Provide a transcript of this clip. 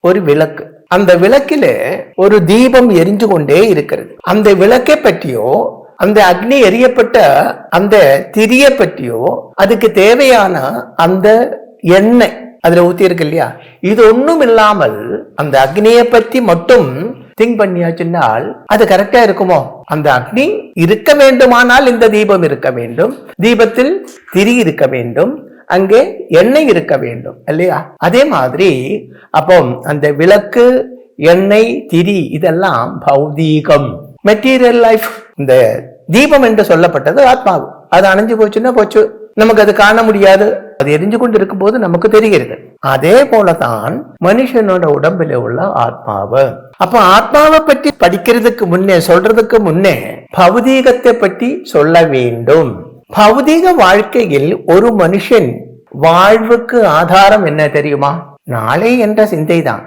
ஒரு விளக்கு. அந்த விளக்கில ஒரு தீபம் எரிஞ்சு கொண்டே இருக்கிறது. அந்த விளக்கை பற்றியோ அந்த அக்னி எரியப்பட்ட அந்த திரிய பற்றியோ அதுக்கு தேவையான அந்த எண்ணெய் அதுல ஊத்தி இருக்கு இல்லையா, இது ஒண்ணும் இல்லாமல் அந்த அக்னியை பற்றி மட்டும் திங்க் பண்ணியாச்சுன்னால் அது கரெக்டா இருக்குமோ? அந்த அக்னி இருக்க வேண்டுமானால் இந்த தீபம் இருக்க வேண்டும், தீபத்தில் திரி இருக்க வேண்டும், அங்கே எண்ணெய் இருக்க வேண்டும் இல்லையா? அதே மாதிரி அப்போ அந்த விளக்கு, எண்ணெய், திரி இதெல்லாம் பௌதீகம், மெட்டீரியல் லைஃப். இந்த தீபம் என்று சொல்லப்பட்டது ஆத்மாவு. அது அணைஞ்சு போச்சுன்னா போச்சு, நமக்கு அது காண முடியாது. அது எரிஞ்சு கொண்டு இருக்கும் போது நமக்கு தெரிகிறது. அதே போலதான் மனுஷனோட உடம்புல உள்ள ஆத்மாவு. அப்ப ஆத்மாவை பற்றி படிக்கிறதுக்கு முன்னே, சொல்றதுக்கு முன்னே பௌதீகத்தை பற்றி சொல்ல வேண்டும். பௌதீக வாழ்க்கையில் ஒரு மனுஷன் வாழ்வுக்கு ஆதாரம் என்ன தெரியுமா? நாளை என்ற சிந்தை தான்.